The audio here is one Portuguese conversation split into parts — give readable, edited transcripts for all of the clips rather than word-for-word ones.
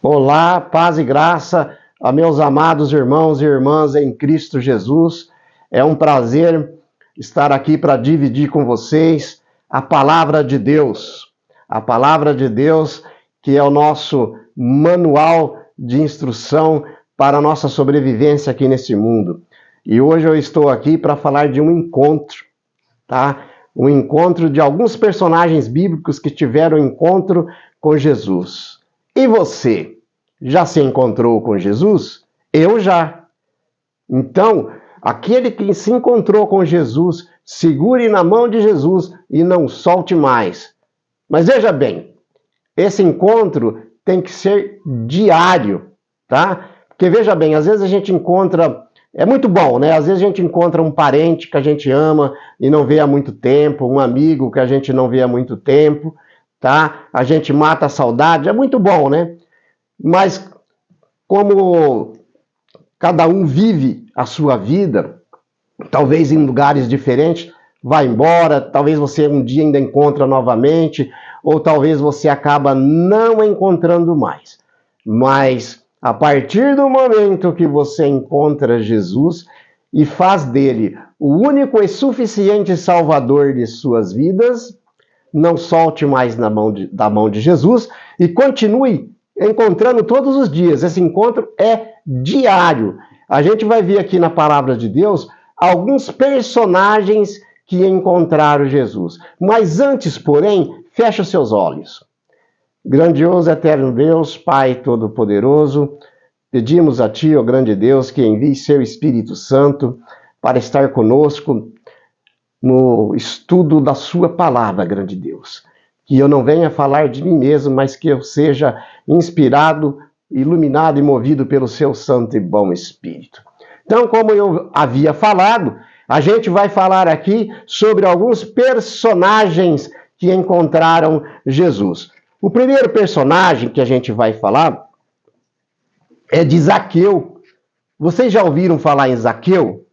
Olá, paz e graça a meus amados irmãos e irmãs em Cristo Jesus. É um prazer estar aqui para dividir com vocês a palavra de Deus. A palavra de Deus, que é o nosso manual de instrução para a nossa sobrevivência aqui nesse mundo. E hoje eu estou aqui para falar de um encontro, tá? Um encontro de alguns personagens bíblicos que tiveram encontro com Jesus. E você? Já se encontrou com Jesus? Eu já. Então, aquele que se encontrou com Jesus, segure na mão de Jesus e não solte mais. Mas veja bem, esse encontro tem que ser diário, tá? Porque veja bem, às vezes a gente encontra, é muito bom, né? Às vezes a gente encontra um parente que a gente ama e não vê há muito tempo, um amigo que a gente não vê há muito tempo, tá? A gente mata a saudade, é muito bom, né? Mas como cada um vive a sua vida, talvez em lugares diferentes, vai embora, talvez você um dia ainda encontra novamente, ou talvez você acaba não encontrando mais. Mas a partir do momento que você encontra Jesus e faz dele o único e suficiente Salvador de suas vidas, não solte mais da mão de Jesus e continue encontrando todos os dias. Esse encontro é diário. A gente vai ver aqui na palavra de Deus alguns personagens que encontraram Jesus. Mas antes, porém, feche os seus olhos. Grandioso, eterno Deus, Pai Todo-Poderoso, pedimos a Ti, ó grande Deus, que envie Seu Espírito Santo para estar conosco no estudo da Sua palavra, grande Deus. Que eu não venha falar de mim mesmo, mas que eu seja inspirado, iluminado e movido pelo seu santo e bom Espírito. Então, como eu havia falado, a gente vai falar aqui sobre alguns personagens que encontraram Jesus. O primeiro personagem que a gente vai falar é de Zaqueu. Vocês já ouviram falar em Zaqueu?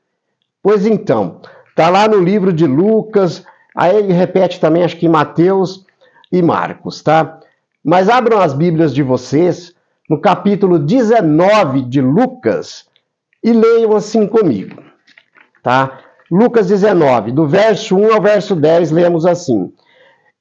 Pois então, está lá no livro de Lucas, aí ele repete também, acho que em Mateus e Marcos, tá? Mas abram as Bíblias de vocês no capítulo 19 de Lucas e leiam assim comigo, tá? Lucas 19, do verso 1 ao verso 10, lemos assim: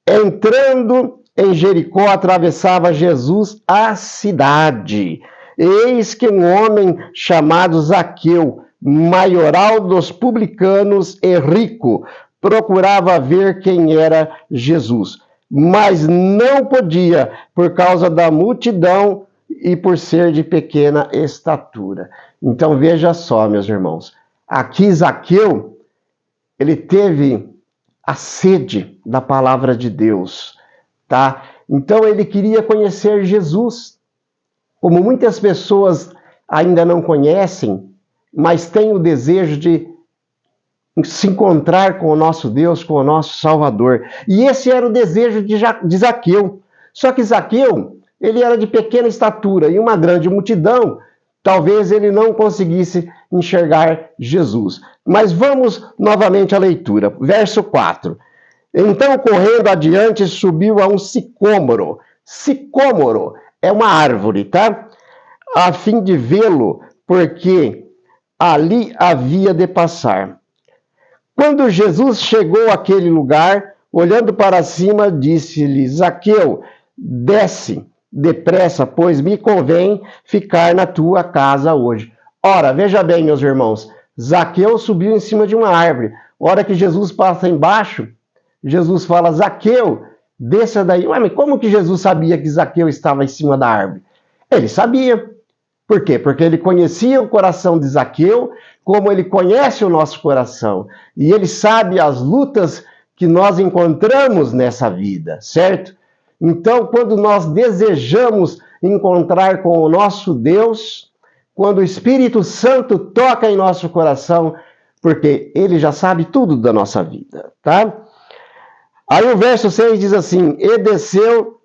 Entrando em Jericó, atravessava Jesus a cidade. Eis que um homem chamado Zaqueu, maioral dos publicanos e rico, procurava ver quem era Jesus, mas não podia por causa da multidão e por ser de pequena estatura. Então veja só, meus irmãos, aqui Zaqueu, ele teve a sede da palavra de Deus, tá? Então ele queria conhecer Jesus, como muitas pessoas ainda não conhecem, mas têm o desejo de se encontrar com o nosso Deus, com o nosso Salvador. E esse era o desejo de Zaqueu. Só que Zaqueu, ele era de pequena estatura e uma grande multidão, talvez ele não conseguisse enxergar Jesus. Mas vamos novamente à leitura. Verso 4. Então, correndo adiante, subiu a um sicômoro. Sicômoro é uma árvore, tá? A fim de vê-lo, porque ali havia de passar. Quando Jesus chegou àquele lugar, olhando para cima, disse-lhe: Zaqueu, desce depressa, pois me convém ficar na tua casa hoje. Ora, veja bem, meus irmãos, Zaqueu subiu em cima de uma árvore. Hora que Jesus passa embaixo, Jesus fala: Zaqueu, desça daí. Ué, mas como que Jesus sabia que Zaqueu estava em cima da árvore? Ele sabia. Por quê? Porque ele conhecia o coração de Zaqueu, como ele conhece o nosso coração. E ele sabe as lutas que nós encontramos nessa vida, certo? Então, quando nós desejamos encontrar com o nosso Deus, quando o Espírito Santo toca em nosso coração, porque ele já sabe tudo da nossa vida, tá? Aí o verso 6 diz assim: E desceu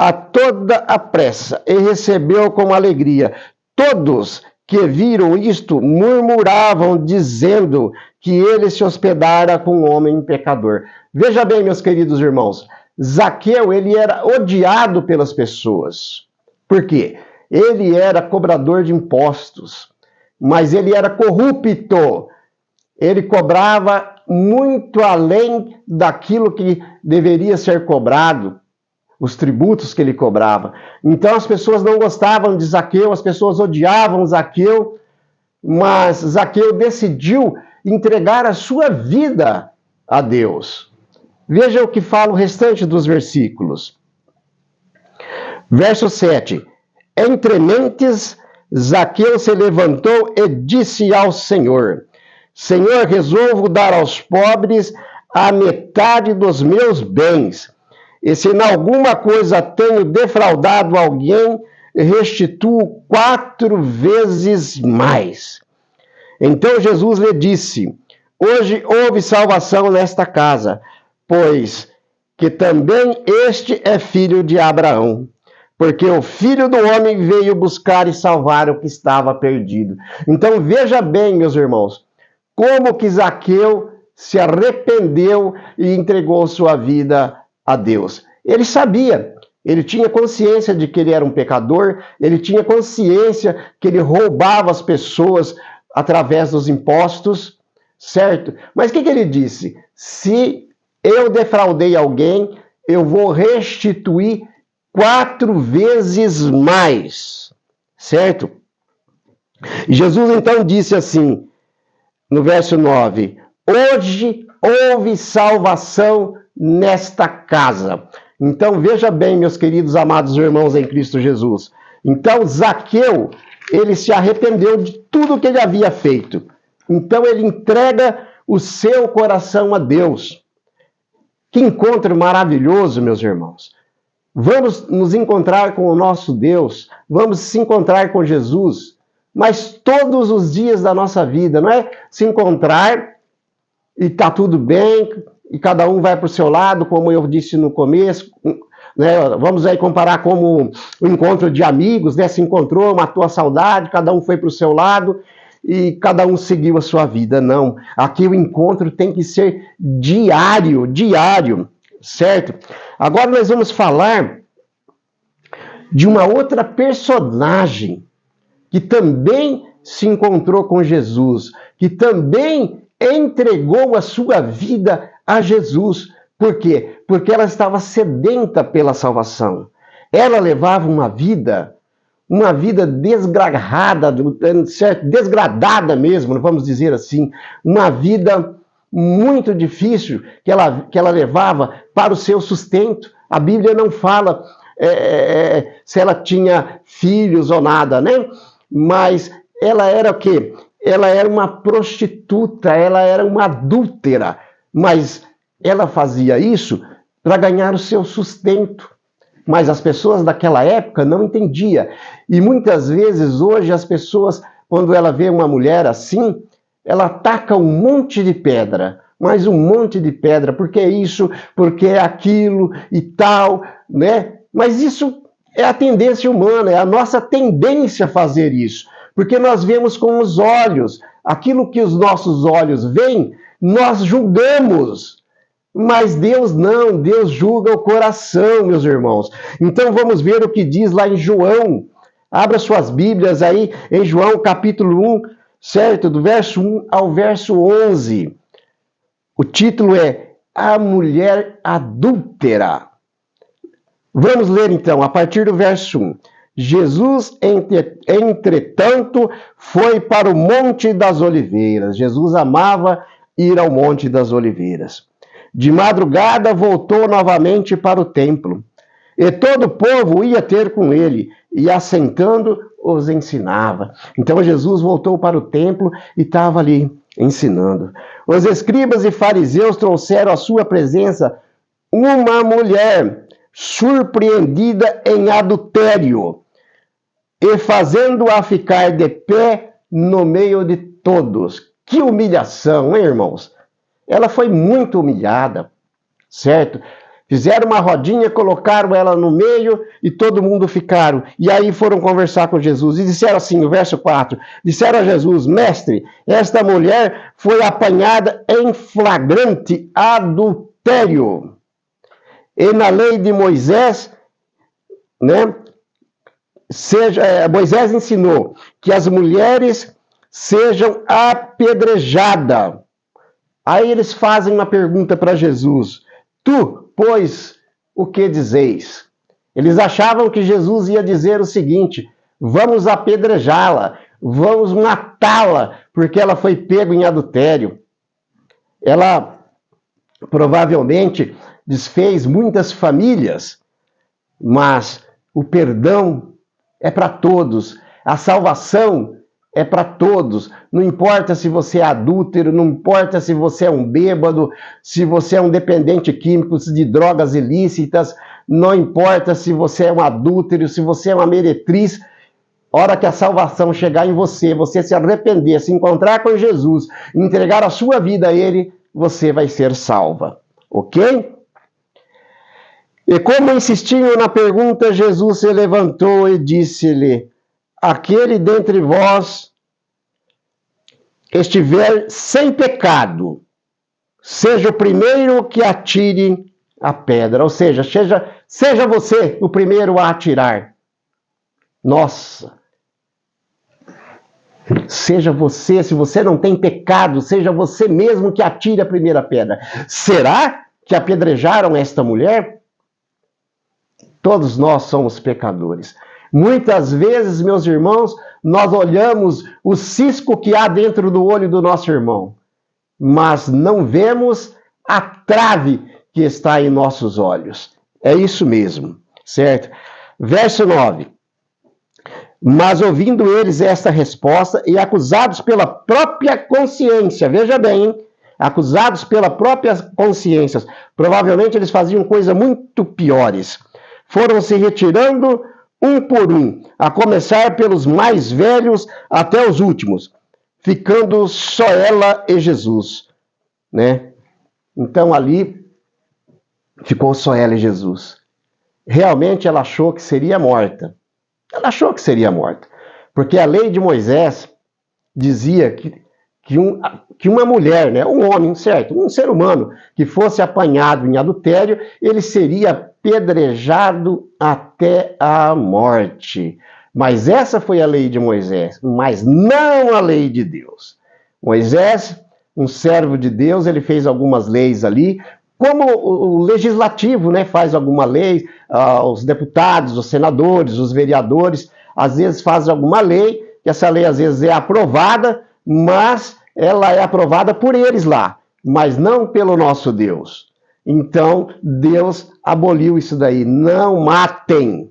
a toda a pressa, e recebeu com alegria. Todos que viram isto murmuravam, dizendo que ele se hospedara com um homem pecador. Veja bem, meus queridos irmãos, Zaqueu, ele era odiado pelas pessoas. Por quê? Ele era cobrador de impostos, mas ele era corrupto. Ele cobrava muito além daquilo que deveria ser cobrado, os tributos que ele cobrava. Então as pessoas não gostavam de Zaqueu, as pessoas odiavam Zaqueu, mas Zaqueu decidiu entregar a sua vida a Deus. Veja o que fala o restante dos versículos. Verso 7. Entre mentes, Zaqueu se levantou e disse ao Senhor: Senhor, resolvo dar aos pobres a metade dos meus bens. E se em alguma coisa tenho defraudado alguém, restituo 4 vezes mais. Então Jesus lhe disse: Hoje houve salvação nesta casa, pois que também este é filho de Abraão. Porque o Filho do Homem veio buscar e salvar o que estava perdido. Então veja bem, meus irmãos, como que Zaqueu se arrependeu e entregou sua vida a Deus. Ele sabia, ele tinha consciência de que ele era um pecador, ele tinha consciência que ele roubava as pessoas através dos impostos, certo? Mas o que ele disse? Se eu defraudei alguém, eu vou restituir 4 vezes mais, certo? E Jesus então disse assim, no verso 9, hoje houve salvação nesta casa. Então veja bem, meus queridos amados irmãos em Cristo Jesus. Então Zaqueu, ele se arrependeu de tudo que ele havia feito. Então ele entrega o seu coração a Deus. Que encontro maravilhoso, meus irmãos. Vamos nos encontrar com o nosso Deus, vamos se encontrar com Jesus, mas todos os dias da nossa vida, não é se encontrar e tá tudo bem, e cada um vai para o seu lado, como eu disse no começo, né? Vamos aí comparar como o encontro de amigos, né? Se encontrou, matou a saudade, cada um foi para o seu lado e cada um seguiu a sua vida. Não, aqui o encontro tem que ser diário, certo? Agora nós vamos falar de uma outra personagem que também se encontrou com Jesus, que também entregou a sua vida a Jesus. Por quê? Porque ela estava sedenta pela salvação. Ela levava uma vida desgarrada, certo? Desgradada mesmo, vamos dizer assim, uma vida muito difícil que ela levava para o seu sustento. A Bíblia não fala se ela tinha filhos ou nada, né? Mas ela era o quê? Ela era uma prostituta, ela era uma adúltera, mas ela fazia isso para ganhar o seu sustento. Mas as pessoas daquela época não entendiam. E muitas vezes hoje as pessoas, quando ela vê uma mulher assim, ela ataca um monte de pedra, mais um monte de pedra, porque é isso, porque é aquilo e tal, né? Mas isso é a tendência humana, é a nossa tendência a fazer isso, porque nós vemos com os olhos, aquilo que os nossos olhos veem, nós julgamos, mas Deus não, Deus julga o coração, meus irmãos. Então vamos ver o que diz lá em João, abra suas Bíblias aí, em João capítulo 1, certo? Do verso 1 ao verso 11. O título é A Mulher Adúltera. Vamos ler então, a partir do verso 1. Jesus, entretanto, foi para o Monte das Oliveiras. Jesus amava ir ao Monte das Oliveiras. De madrugada voltou novamente para o templo. E todo o povo ia ter com ele, e assentando os ensinava. Então Jesus voltou para o templo e estava ali ensinando. Os escribas e fariseus trouxeram à sua presença uma mulher surpreendida em adultério, e fazendo-a ficar de pé no meio de todos. Que humilhação, hein, irmãos? Ela foi muito humilhada, certo? Fizeram uma rodinha, colocaram ela no meio e todo mundo ficaram. E aí foram conversar com Jesus e disseram assim, no verso 4, disseram a Jesus: Mestre, esta mulher foi apanhada em flagrante adultério. E na lei de Moisés, né, Moisés ensinou que as mulheres sejam apedrejadas. Aí eles fazem uma pergunta para Jesus: tu, pois, o que dizeis? Eles achavam que Jesus ia dizer o seguinte: vamos apedrejá-la, vamos matá-la, porque ela foi pega em adultério. Ela provavelmente desfez muitas famílias, mas o perdão é para todos, a salvação é para todos. Não importa se você é adúltero, não importa se você é um bêbado, se você é um dependente químico de drogas ilícitas, não importa se você é um adúltero, se você é uma meretriz. Hora que a salvação chegar em você, você se arrepender, se encontrar com Jesus, entregar a sua vida a Ele, você vai ser salva, ok? E como insistiam na pergunta, Jesus se levantou e disse-lhe: aquele dentre vós estiver sem pecado, seja o primeiro que atire a pedra. Ou seja, seja você o primeiro a atirar. Nossa! Seja você, se você não tem pecado, seja você mesmo que atire a primeira pedra. Será que apedrejaram esta mulher? Todos nós somos pecadores. Muitas vezes, meus irmãos, nós olhamos o cisco que há dentro do olho do nosso irmão, mas não vemos a trave que está em nossos olhos. É isso mesmo, certo? Verso 9. Mas ouvindo eles esta resposta e acusados pela própria consciência, veja bem, hein? Acusados pela própria consciência, provavelmente eles faziam coisas muito piores. Foram se retirando um por um, a começar pelos mais velhos até os últimos, ficando só ela e Jesus, né? Então ali ficou só ela e Jesus. Realmente ela achou que seria morta. Ela achou que seria morta, porque a lei de Moisés dizia que uma mulher, né, um homem, certo, um ser humano, que fosse apanhado em adultério, ele seria apedrejado até a morte. Mas essa foi a lei de Moisés, mas não a lei de Deus. Moisés, um servo de Deus, ele fez algumas leis ali, como o legislativo, né, faz alguma lei, os deputados, os senadores, os vereadores, às vezes fazem alguma lei, que essa lei às vezes é aprovada, mas ela é aprovada por eles lá, mas não pelo nosso Deus. Então, Deus aboliu isso daí. Não matem.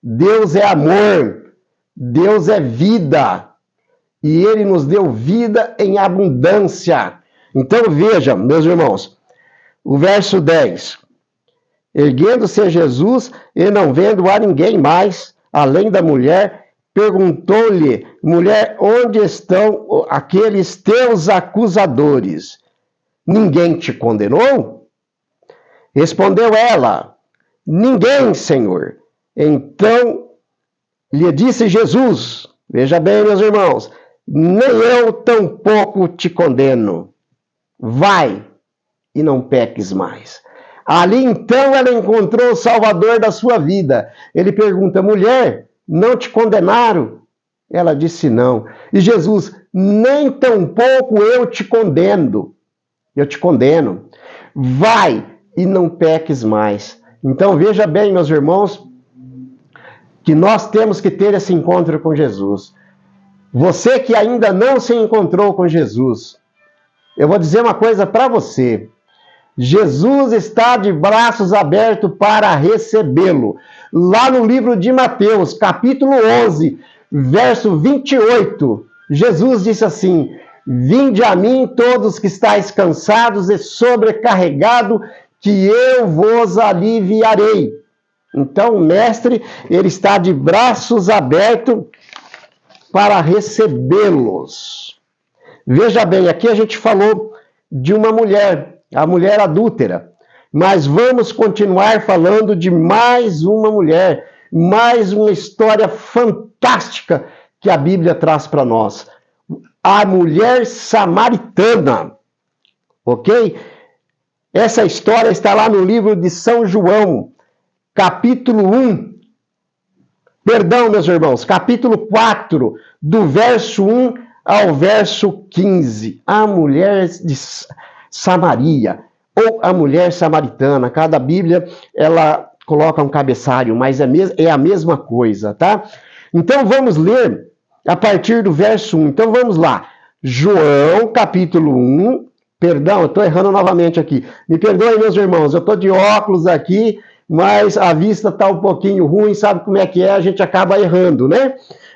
Deus é amor. Deus é vida. E Ele nos deu vida em abundância. Então, vejam, meus irmãos, o verso 10. Erguendo-se Jesus e não vendo a ninguém mais, além da mulher, perguntou-lhe: mulher, onde estão aqueles teus acusadores? Ninguém te condenou? Respondeu ela: ninguém, Senhor. Então lhe disse Jesus, veja bem, meus irmãos, nem eu tampouco te condeno. Vai e não peques mais. Ali então ela encontrou o Salvador da sua vida. Ele pergunta: mulher, não te condenaram? Ela disse não. E Jesus: nem tampouco eu te condeno. Eu te condeno. Vai e não peques mais. Então veja bem, meus irmãos, que nós temos que ter esse encontro com Jesus. Você que ainda não se encontrou com Jesus, eu vou dizer uma coisa para você. Jesus está de braços abertos para recebê-lo. Lá no livro de Mateus, capítulo 11, verso 28, Jesus disse assim: vinde a mim todos que estáis cansados e sobrecarregados, que eu vos aliviarei. Então o mestre, ele está de braços abertos para recebê-los. Veja bem, aqui a gente falou de uma mulher, a mulher adúltera. Mas vamos continuar falando de mais uma mulher, mais uma história fantástica que a Bíblia traz para nós. A mulher samaritana, ok? Essa história está lá no livro de São João, capítulo 1, Perdão, meus irmãos, capítulo 4, do verso 1 ao verso 15. A mulher de Samaria, ou a mulher samaritana. Cada Bíblia, ela coloca um cabeçalho, mas é a mesma coisa, tá? Então, vamos ler a partir do verso 1. Então, vamos lá. João, capítulo 1. Perdão, eu estou errando novamente aqui. Me perdoem, meus irmãos, eu estou de óculos aqui, mas a vista está um pouquinho ruim, sabe como é que é? A gente acaba errando, né?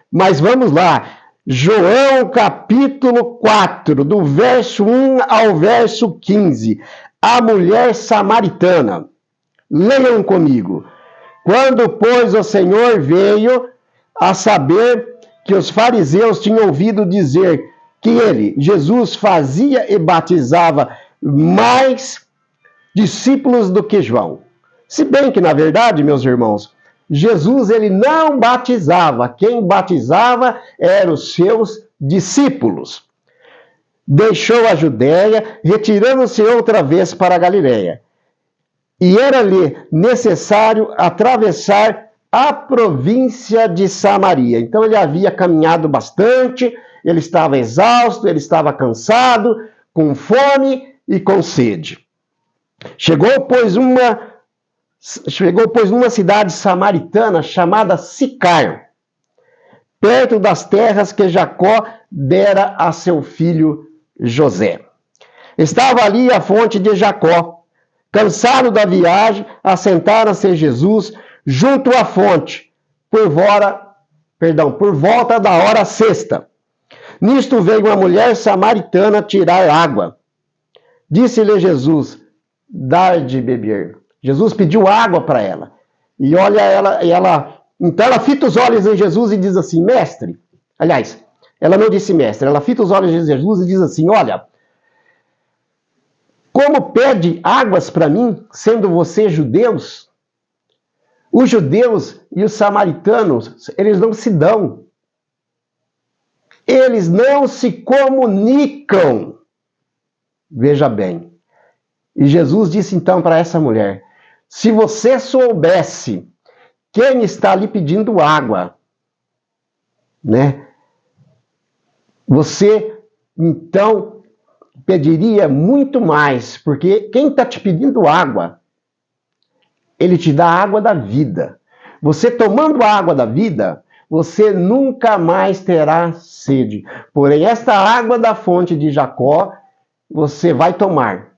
Mas vamos lá. João, capítulo 4, do verso 1 ao verso 15. A mulher samaritana. Leiam comigo. Quando, pois, o Senhor veio a saber que os fariseus tinham ouvido dizer que ele, Jesus, fazia e batizava mais discípulos do que João. Se bem que, na verdade, meus irmãos, Jesus ele não batizava. Quem batizava eram os seus discípulos. Deixou a Judéia, retirando-se outra vez para a Galiléia. E era-lhe necessário atravessar a província de Samaria. Então ele havia caminhado bastante, ele estava exausto, ele estava cansado, com fome e com sede. Chegou, pois, numa cidade samaritana chamada Sicar, perto das terras que Jacó dera a seu filho José. Estava ali a fonte de Jacó. Cansado da viagem, assentara-se Jesus junto à fonte, por volta da hora sexta. Nisto veio uma mulher samaritana tirar água. Disse-lhe Jesus, dar de beber. Jesus pediu água para ela. E olha então ela fita os olhos em Jesus e diz assim, mestre. Aliás, ela não disse mestre, ela fita os olhos em Jesus e diz assim, olha, como pede águas para mim, sendo vocês judeus? Os judeus e os samaritanos, eles não se dão. Eles não se comunicam. Veja bem. E Jesus disse então para essa mulher, se você soubesse quem está lhe pedindo água, né? Você, então, pediria muito mais, porque quem está te pedindo água, ele te dá a água da vida. Você tomando a água da vida, você nunca mais terá sede. Porém, esta água da fonte de Jacó, você vai tomar,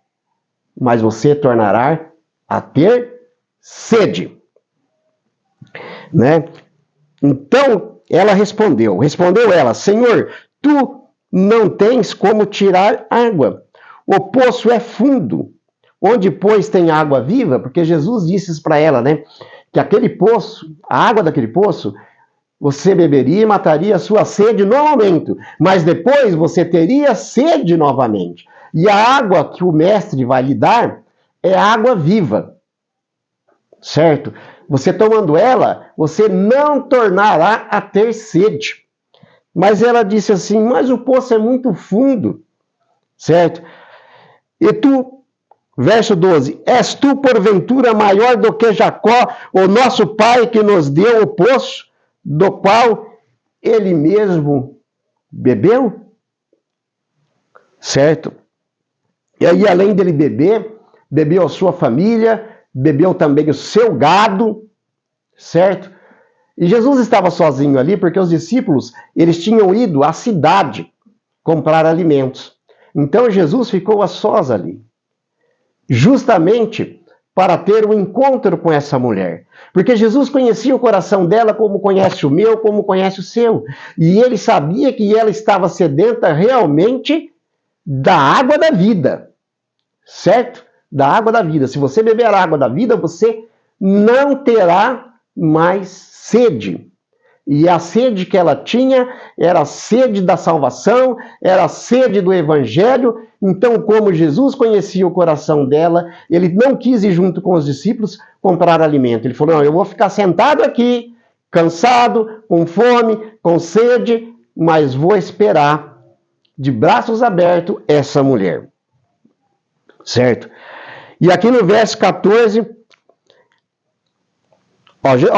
mas você tornará a ter sede. Né? Então, ela respondeu ela, Senhor, tu não tens como tirar água. O poço é fundo. Onde, pois, tem água viva? Porque Jesus disse para ela, né? Que aquele poço, a água daquele poço, você beberia e mataria a sua sede no momento. Mas depois você teria sede novamente. E a água que o mestre vai lhe dar é água viva. Certo? Você tomando ela, você não tornará a ter sede. Mas ela disse assim, mas o poço é muito fundo, certo? E tu, verso 12, és tu porventura maior do que Jacó, o nosso pai que nos deu o poço, do qual ele mesmo bebeu? Certo? E aí, além dele beber, bebeu a sua família, bebeu também o seu gado, certo? E Jesus estava sozinho ali porque os discípulos, eles tinham ido à cidade comprar alimentos. Então Jesus ficou a sós ali, justamente para ter um encontro com essa mulher. Porque Jesus conhecia o coração dela como conhece o meu, como conhece o seu. E ele sabia que ela estava sedenta realmente da água da vida, certo? Da água da vida. Se você beber a água da vida, você não terá mais sede. E a sede que ela tinha era a sede da salvação, era a sede do evangelho. Então, como Jesus conhecia o coração dela, ele não quis ir junto com os discípulos comprar alimento. Ele falou, não, eu vou ficar sentado aqui, cansado, com fome, com sede, mas vou esperar de braços abertos essa mulher. Certo? E aqui no verso 14...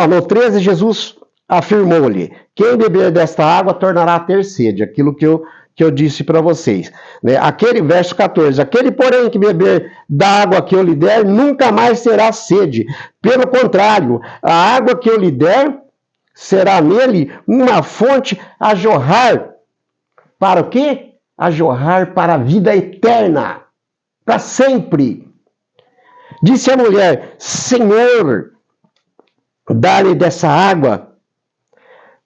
no 13, Jesus afirmou-lhe: quem beber desta água tornará a ter sede. Aquilo que eu disse para vocês. Né? Aquele verso 14: aquele, porém, que beber da água que eu lhe der, nunca mais terá sede. Pelo contrário, a água que eu lhe der será nele uma fonte a jorrar. Para o quê? A jorrar para a vida eterna. Para sempre. Disse a mulher: Senhor, dá-lhe dessa água,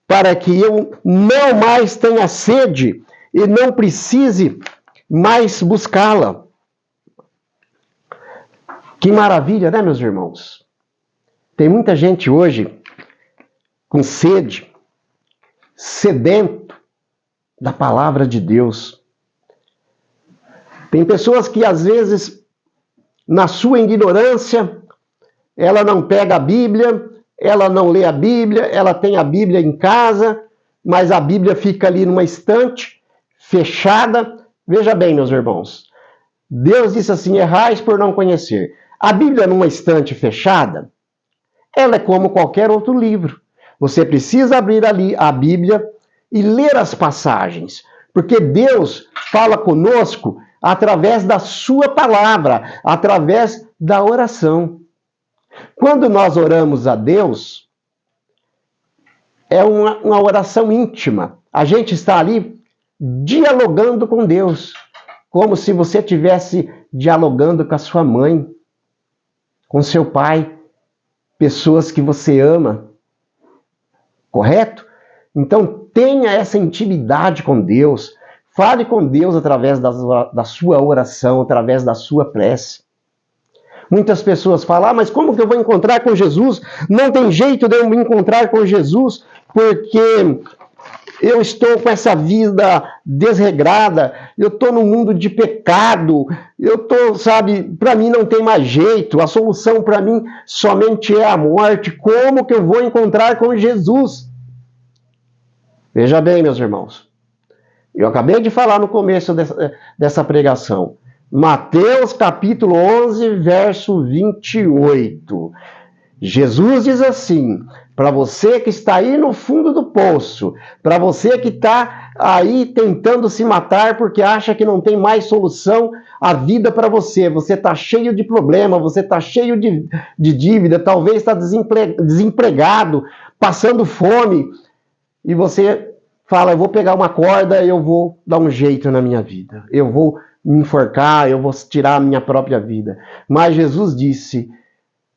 para que eu não mais tenha sede e não precise mais buscá-la. Que maravilha, né, meus irmãos? Tem muita gente hoje com sede, sedento da palavra de Deus. Tem pessoas que, às vezes, na sua ignorância, ela não pega a Bíblia, ela não lê a Bíblia, ela tem a Bíblia em casa, mas a Bíblia fica ali numa estante, fechada. Veja bem, meus irmãos, Deus disse assim: errais por não conhecer. A Bíblia numa estante fechada, ela é como qualquer outro livro. Você precisa abrir ali a Bíblia e ler as passagens, porque Deus fala conosco através da sua palavra, através da oração. Quando nós oramos a Deus, é uma oração íntima. A gente está ali dialogando com Deus, como se você estivesse dialogando com a sua mãe, com seu pai, pessoas que você ama. Correto? Então tenha essa intimidade com Deus. Fale com Deus através da sua oração, através da sua prece. Muitas pessoas falam: mas como que eu vou encontrar com Jesus? Não tem jeito de eu me encontrar com Jesus, porque eu estou com essa vida desregrada, eu estou num mundo de pecado, eu estou, para mim não tem mais jeito, a solução para mim somente é a morte. Como que eu vou encontrar com Jesus? Veja bem, meus irmãos, eu acabei de falar no começo dessa pregação, Mateus capítulo 11, verso 28. Jesus diz assim: para você que está aí no fundo do poço, para você que está aí tentando se matar porque acha que não tem mais solução à vida para você, você está cheio de problema, você está cheio de dívida, talvez está desempregado, passando fome, e você fala: eu vou pegar uma corda, eu vou dar um jeito na minha vida, eu vou me enforcar, eu vou tirar a minha própria vida. Mas Jesus disse,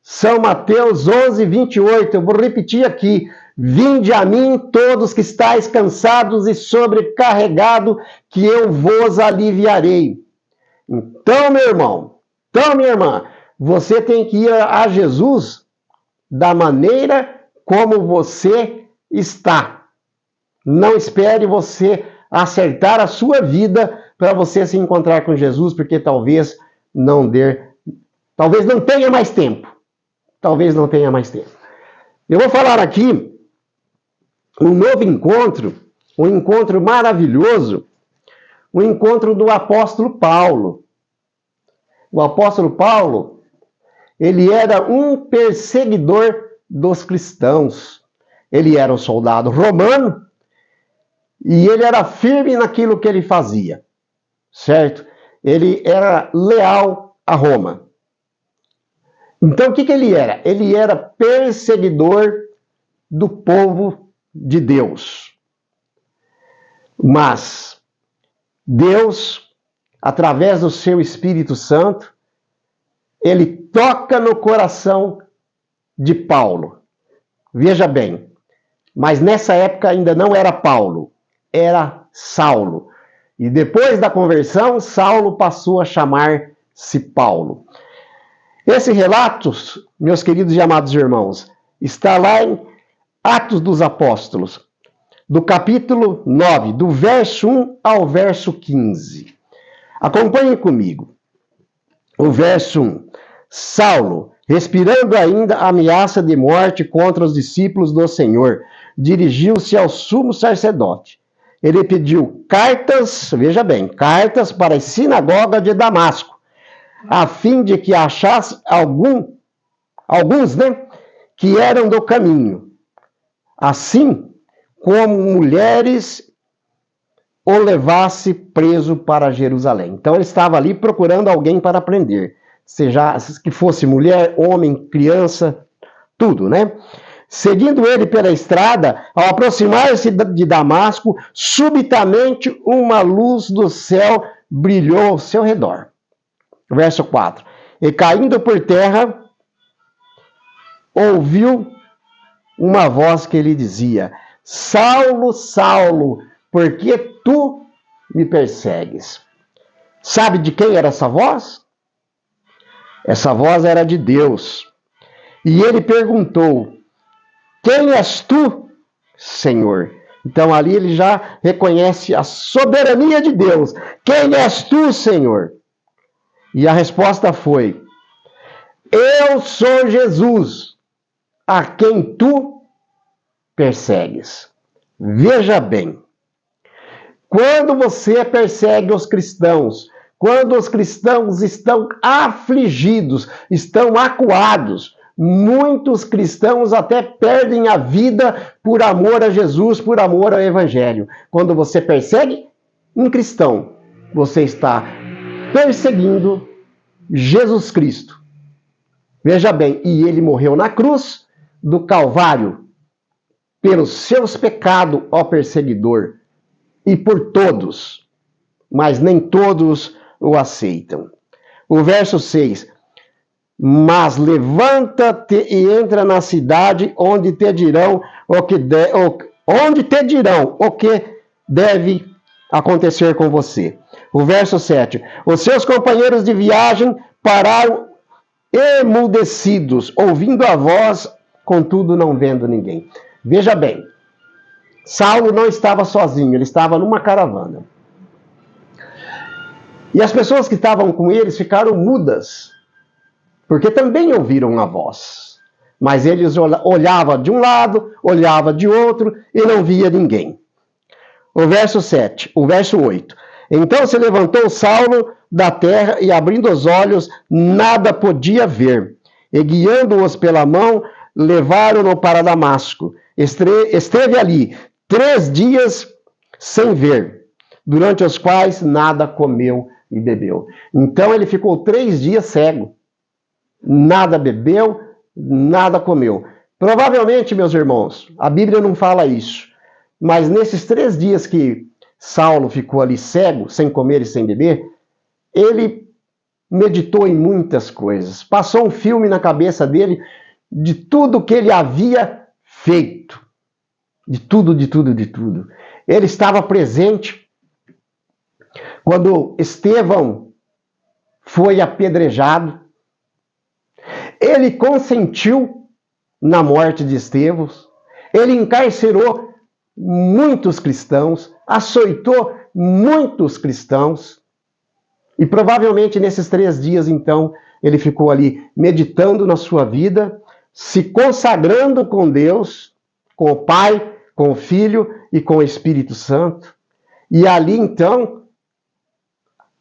São Mateus 11, 28, eu vou repetir aqui: vinde a mim todos que estáis cansados e sobrecarregados, que eu vos aliviarei. Então, meu irmão, então, minha irmã, você tem que ir a Jesus da maneira como você está. Não espere você acertar a sua vida para você se encontrar com Jesus, porque talvez não tenha mais tempo. Talvez não tenha mais tempo. Eu vou falar aqui um novo encontro, um encontro maravilhoso, o encontro do apóstolo Paulo. O apóstolo Paulo, ele era um perseguidor dos cristãos. Ele era um soldado romano e ele era firme naquilo que ele fazia, certo? Ele era leal a Roma. Então, o que ele era? Ele era perseguidor do povo de Deus. Mas Deus, através do seu Espírito Santo, ele toca no coração de Paulo. Veja bem, mas nessa época ainda não era Paulo, era Saulo. E depois da conversão, Saulo passou a chamar-se Paulo. Esse relato, meus queridos e amados irmãos, está lá em Atos dos Apóstolos, do capítulo 9, do verso 1 ao verso 15. Acompanhem comigo. O verso 1. Saulo, respirando ainda a ameaça de morte contra os discípulos do Senhor, dirigiu-se ao sumo sacerdote. Ele pediu cartas, veja bem, cartas para a sinagoga de Damasco, a fim de que achasse alguns, que eram do caminho, assim como mulheres o levasse preso para Jerusalém. Então ele estava ali procurando alguém para prender, seja que fosse mulher, homem, criança, tudo, né? Seguindo ele pela estrada, ao aproximar-se de Damasco, subitamente uma luz do céu brilhou ao seu redor. Verso 4. E caindo por terra, ouviu uma voz que lhe dizia: Saulo, Saulo, por que tu me persegues? Sabe de quem era essa voz? Essa voz era de Deus. E ele perguntou: Quem és tu, Senhor? Então ali ele já reconhece a soberania de Deus. Quem és tu, Senhor? E a resposta foi: Eu sou Jesus, a quem tu persegues. Veja bem, quando você persegue os cristãos, quando os cristãos estão afligidos, estão acuados, muitos cristãos até perdem a vida por amor a Jesus, por amor ao Evangelho. Quando você persegue um cristão, você está perseguindo Jesus Cristo. Veja bem, e ele morreu na cruz do Calvário pelos seus pecados, ó perseguidor, e por todos, mas nem todos o aceitam. O verso 6: Mas levanta-te e entra na cidade, onde te dirão o que deve acontecer com você. O verso 7: Os seus companheiros de viagem pararam emudecidos, ouvindo a voz, contudo não vendo ninguém. Veja bem, Saulo não estava sozinho, ele estava numa caravana. E as pessoas que estavam com eles ficaram mudas, porque também ouviram a voz. Mas eles olhavam de um lado, olhavam de outro e não via ninguém. O verso 8. Então se levantou Saulo da terra e, abrindo os olhos, nada podia ver. E guiando-os pela mão, levaram-no para Damasco. Esteve ali 3 dias sem ver, durante os quais nada comeu e bebeu. Então ele ficou 3 dias cego. Nada bebeu, nada comeu. Provavelmente, meus irmãos, a Bíblia não fala isso, mas nesses 3 dias que Saulo ficou ali cego, sem comer e sem beber, ele meditou em muitas coisas. Passou um filme na cabeça dele de tudo que ele havia feito. De tudo. Ele estava presente quando Estevão foi apedrejado. Ele consentiu na morte de Estevão. Ele encarcerou muitos cristãos, açoitou muitos cristãos. E provavelmente nesses 3 dias, então, ele ficou ali meditando na sua vida, se consagrando com Deus, com o Pai, com o Filho e com o Espírito Santo. E ali, então,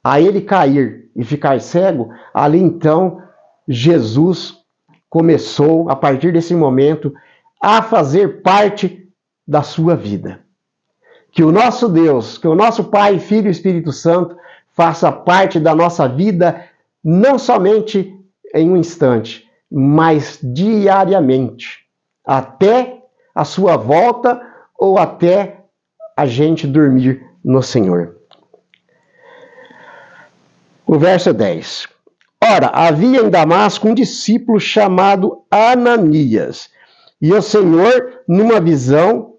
a ele cair e ficar cego, ali, então, Jesus começou, a partir desse momento, a fazer parte da sua vida. Que o nosso Deus, que o nosso Pai, Filho e Espírito Santo faça parte da nossa vida, não somente em um instante, mas diariamente, até a sua volta ou até a gente dormir no Senhor. O verso 10. Ora, havia em Damasco um discípulo chamado Ananias, e o Senhor, numa visão,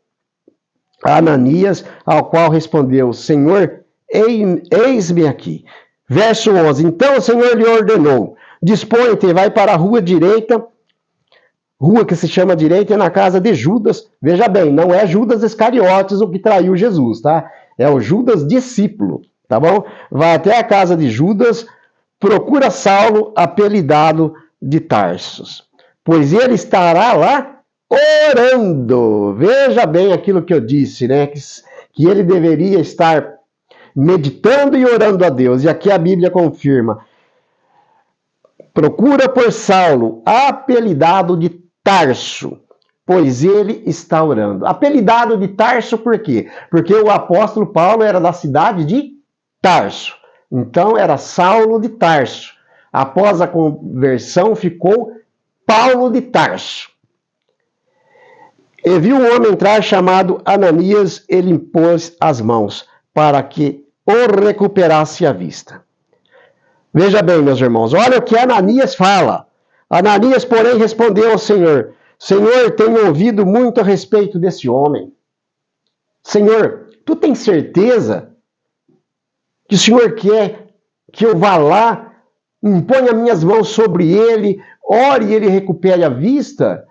a Ananias, ao qual respondeu: Senhor, eis-me aqui. Verso 11. Então o Senhor lhe ordenou: dispõe-te, vai para a rua direita, rua que se chama direita, é na casa de Judas. Veja bem, não é Judas Iscariotes o que traiu Jesus, tá? É o Judas discípulo, tá bom? Vai até a casa de Judas, procura Saulo, apelidado de Tarsos, pois ele estará lá orando. Veja bem aquilo que eu disse, né? Que ele deveria estar meditando e orando a Deus. E aqui a Bíblia confirma: procura por Saulo, apelidado de Tarso, pois ele está orando. Apelidado de Tarso por quê? Porque o apóstolo Paulo era da cidade de Tarso. Então era Saulo de Tarso. Após a conversão ficou Paulo de Tarso. E viu um homem entrar chamado Ananias, ele impôs as mãos para que o recuperasse a vista. Veja bem, meus irmãos, olha o que Ananias fala. Ananias, porém, respondeu ao Senhor: Senhor, tenho ouvido muito a respeito desse homem. Senhor, tu tens certeza que o Senhor quer que eu vá lá, imponha minhas mãos sobre ele, ore e ele recupere a vista?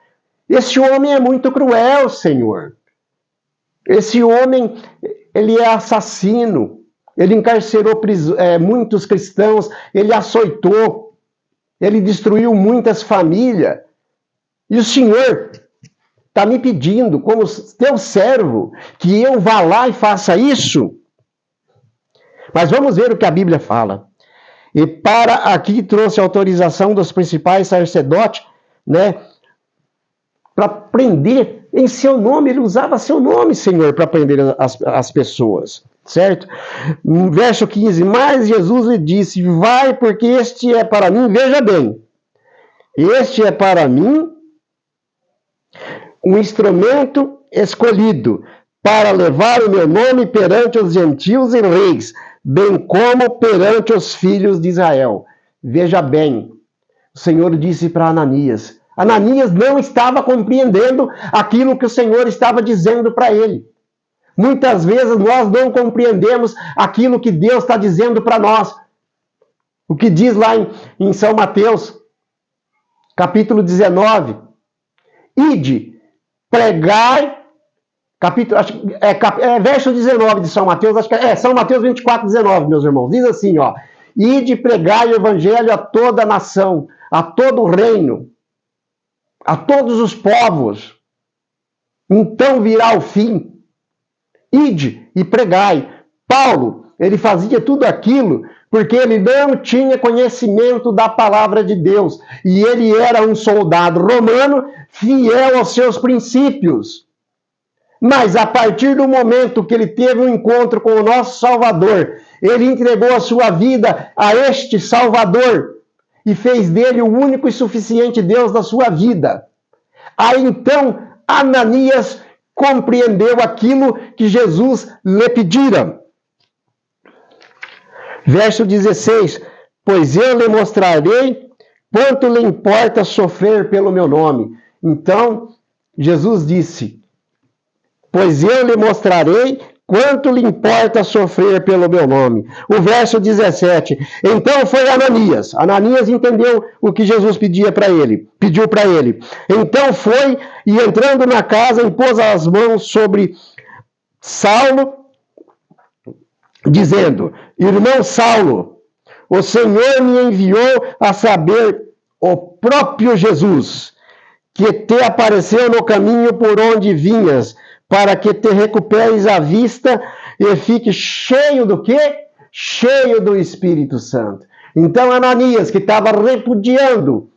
Esse homem é muito cruel, Senhor. Esse homem, ele é assassino. Ele encarcerou muitos cristãos, ele açoitou, ele destruiu muitas famílias. E o Senhor está me pedindo, como teu servo, que eu vá lá e faça isso? Mas vamos ver o que a Bíblia fala. E para aqui trouxe autorização dos principais sacerdotes, né, para prender em seu nome. Ele usava seu nome, Senhor, para prender as pessoas, certo? Verso 15, mas Jesus lhe disse: vai, porque este é para mim, veja bem, este é para mim um instrumento escolhido para levar o meu nome perante os gentios e reis, bem como perante os filhos de Israel. Veja bem, o Senhor disse para Ananias. Ananias não estava compreendendo aquilo que o Senhor estava dizendo para ele. Muitas vezes nós não compreendemos aquilo que Deus está dizendo para nós. O que diz lá em São Mateus, capítulo 19. Ide, pregai, verso 19 de São Mateus, acho que São Mateus 24, 19, meus irmãos. Diz assim, ó: ide, pregai o evangelho a toda a nação, a todo o reino, a todos os povos. Então virá o fim. Ide e pregai. Paulo, ele fazia tudo aquilo porque ele não tinha conhecimento da palavra de Deus. E ele era um soldado romano fiel aos seus princípios. Mas a partir do momento que ele teve um encontro com o nosso Salvador, ele entregou a sua vida a este Salvador e fez dele o único e suficiente Deus da sua vida. Aí então Ananias compreendeu aquilo que Jesus lhe pedira. Verso 16, pois eu lhe mostrarei quanto lhe importa sofrer pelo meu nome. Então, Jesus disse, pois eu lhe mostrarei quanto lhe importa sofrer pelo meu nome. O verso 17, então foi Ananias. Ananias entendeu o que Jesus pediu para ele. Então foi e entrando na casa, impôs as mãos sobre Saulo, dizendo, irmão Saulo, o Senhor me enviou a saber o próprio Jesus, que te apareceu no caminho por onde vinhas, para que te recuperes a vista e fique cheio do quê? Cheio do Espírito Santo. Então Ananias, que estava repudiando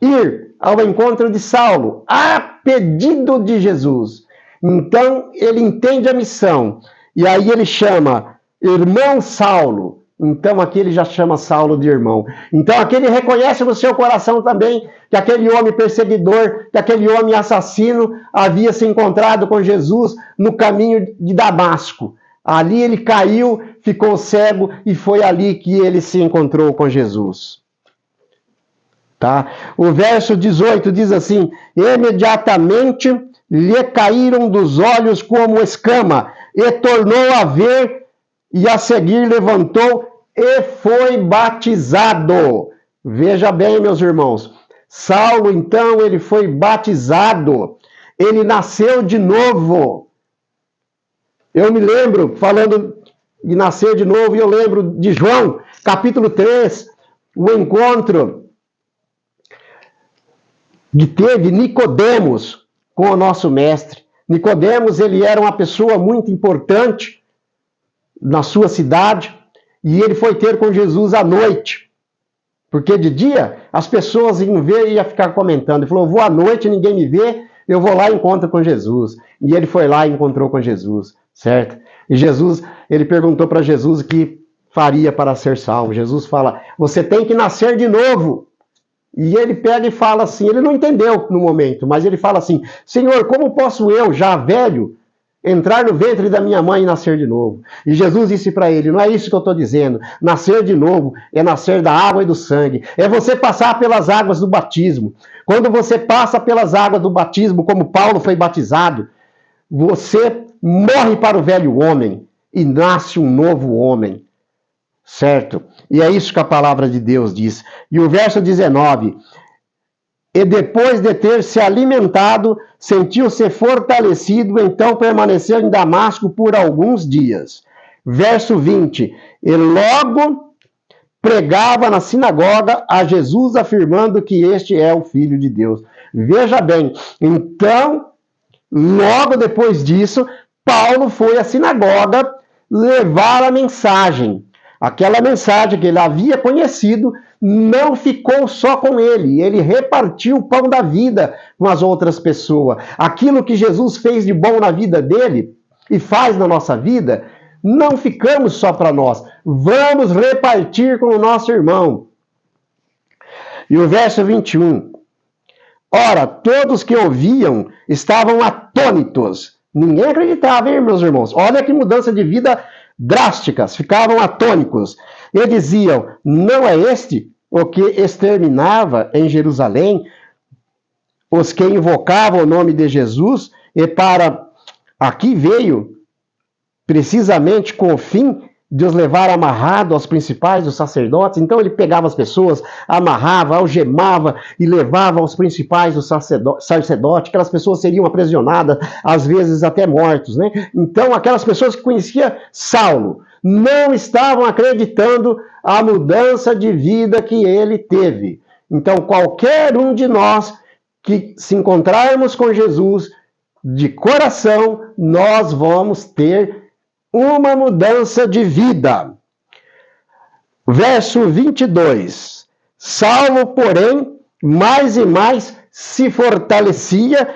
ir ao encontro de Saulo, a pedido de Jesus, então ele entende a missão, e aí ele chama irmão Saulo. Então aqui ele já chama Saulo de irmão. Então aqui ele reconhece no seu coração também que aquele homem perseguidor, que aquele homem assassino havia se encontrado com Jesus no caminho de Damasco. Ali ele caiu, ficou cego e foi ali que ele se encontrou com Jesus. Tá? O verso 18 diz assim, imediatamente lhe caíram dos olhos como escama e tornou a ver e a seguir levantou e foi batizado. Veja bem, meus irmãos. Saulo, então, ele foi batizado. Ele nasceu de novo. Eu me lembro, falando de nascer de novo, eu lembro de João, capítulo 3, o encontro que teve Nicodemos com o nosso mestre. Nicodemos, ele era uma pessoa muito importante na sua cidade, e ele foi ter com Jesus à noite, porque de dia as pessoas iam ver e iam ficar comentando. Ele falou, vou à noite, ninguém me vê, eu vou lá e encontro com Jesus. E ele foi lá e encontrou com Jesus, certo? E Jesus, ele perguntou para Jesus o que faria para ser salvo. Jesus fala, você tem que nascer de novo. E ele pega e fala assim, ele não entendeu no momento, mas ele fala assim, Senhor, como posso eu, já velho, entrar no ventre da minha mãe e nascer de novo? E Jesus disse para ele, não é isso que eu estou dizendo, nascer de novo é nascer da água e do sangue, é você passar pelas águas do batismo. Quando você passa pelas águas do batismo, como Paulo foi batizado, você morre para o velho homem e nasce um novo homem. Certo? E é isso que a palavra de Deus diz. E o verso 19. E depois de ter se alimentado, sentiu-se fortalecido, então permaneceu em Damasco por alguns dias. Verso 20. E logo pregava na sinagoga a Jesus, afirmando que este é o Filho de Deus. Veja bem, então, logo depois disso, Paulo foi à sinagoga levar a mensagem. Aquela mensagem que ele havia conhecido não ficou só com ele. Ele repartiu o pão da vida com as outras pessoas. Aquilo que Jesus fez de bom na vida dele e faz na nossa vida, não ficamos só para nós. Vamos repartir com o nosso irmão. E o verso 21. Ora, todos que ouviam estavam atônitos. Ninguém acreditava, hein, meus irmãos? Olha que mudança de vida drásticas, ficavam atônicos. E diziam, não é este o que exterminava em Jerusalém os que invocavam o nome de Jesus e para aqui veio precisamente com o fim de os levar amarrado aos principais dos sacerdotes? Então ele pegava as pessoas, amarrava, algemava e levava aos principais dos sacerdotes. Aquelas pessoas seriam aprisionadas, às vezes até mortos, né? Então aquelas pessoas que conheciam Saulo não estavam acreditando a mudança de vida que ele teve. Então qualquer um de nós que se encontrarmos com Jesus de coração, nós vamos ter uma mudança de vida. Verso 22. Saulo, porém, mais e mais se fortalecia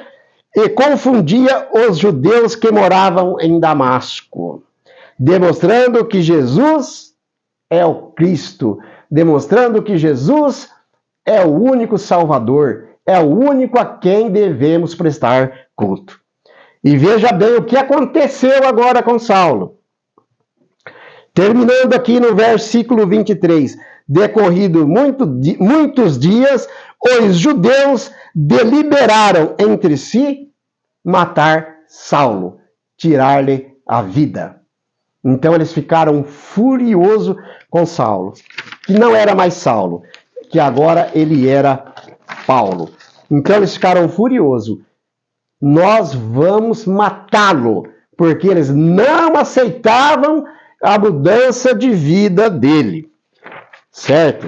e confundia os judeus que moravam em Damasco, demonstrando que Jesus é o Cristo, demonstrando que Jesus é o único Salvador, é o único a quem devemos prestar culto. E veja bem o que aconteceu agora com Saulo. Terminando aqui no versículo 23. Decorrido muitos dias, os judeus deliberaram entre si matar Saulo, tirar-lhe a vida. Então eles ficaram furiosos com Saulo, que não era mais Saulo, que agora ele era Paulo. Então eles ficaram furiosos. Nós vamos matá-lo, porque eles não aceitavam a mudança de vida dele, certo?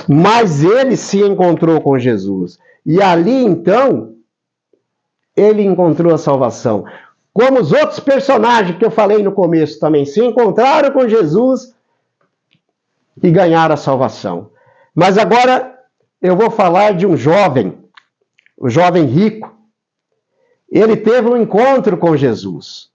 Mas ele se encontrou com Jesus, e ali então, ele encontrou a salvação. Como os outros personagens que eu falei no começo também, se encontraram com Jesus e ganharam a salvação. Mas agora eu vou falar de um jovem, o jovem rico. Ele teve um encontro com Jesus.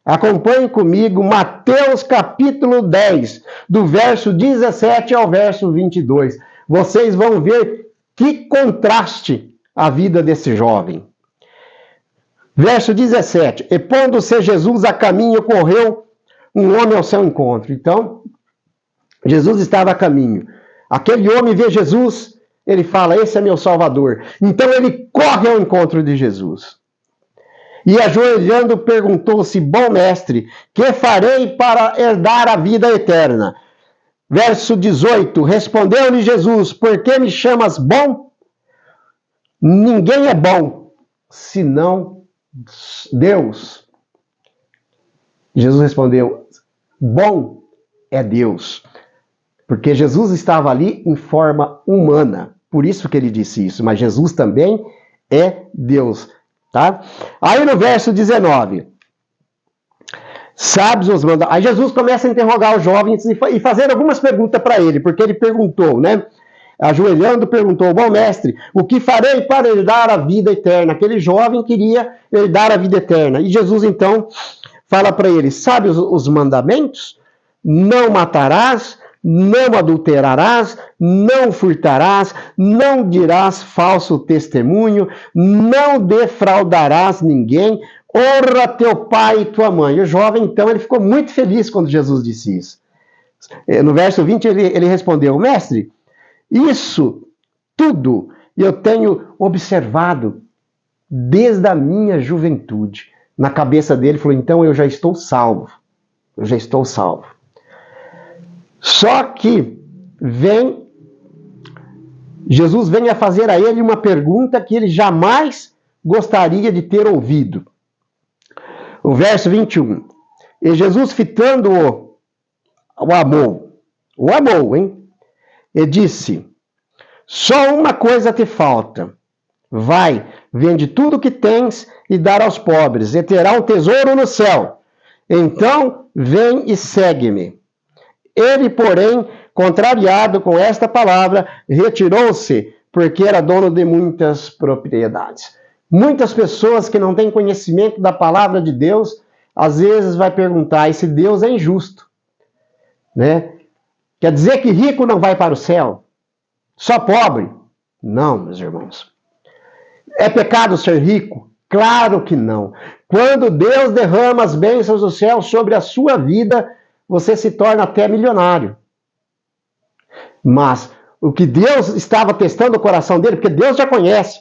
Acompanhe comigo Mateus capítulo 10, do verso 17 ao verso 22. Vocês vão ver que contraste a vida desse jovem. Verso 17. E pondo-se Jesus a caminho, correu um homem ao seu encontro. Então, Jesus estava a caminho. Aquele homem vê Jesus, ele fala, esse é meu Salvador. Então ele corre ao encontro de Jesus. E ajoelhando perguntou-se, bom mestre, que farei para herdar a vida eterna? Verso 18, respondeu-lhe Jesus, por que me chamas bom? Ninguém é bom, senão Deus. Jesus respondeu, bom é Deus. Porque Jesus estava ali em forma humana, por isso que ele disse isso, mas Jesus também é Deus. Tá? Aí no verso 19, sabes os mandamentos. Aí Jesus começa a interrogar os jovens e fazer algumas perguntas para ele, porque ele perguntou, né? ajoelhando, perguntou: bom mestre, o que farei para herdar a vida eterna? Aquele jovem queria herdar a vida eterna. E Jesus então fala para ele: sabe os mandamentos? Não matarás, não adulterarás, não furtarás, não dirás falso testemunho, não defraudarás ninguém, honra teu pai e tua mãe. E o jovem, então, ele ficou muito feliz quando Jesus disse isso. No verso 20, ele respondeu: mestre, isso tudo eu tenho observado desde a minha juventude. Na cabeça dele, falou: então eu já estou salvo. Eu já estou salvo. Só que Jesus vem a fazer a ele uma pergunta que ele jamais gostaria de ter ouvido. O verso 21. E Jesus, fitando-o, o amou, hein? E disse: só uma coisa te falta. Vai, vende tudo que tens e dá aos pobres, e terá um tesouro no céu. Então, vem e segue-me. Ele, porém, contrariado com esta palavra, retirou-se, porque era dono de muitas propriedades. Muitas pessoas que não têm conhecimento da palavra de Deus, às vezes vai perguntar: esse Deus é injusto, né? Quer dizer que rico não vai para o céu? Só pobre? Não, meus irmãos. É pecado ser rico? Claro que não. Quando Deus derrama as bênçãos do céu sobre a sua vida, você se torna até milionário. Mas o que Deus estava testando o coração dele, porque Deus já conhece,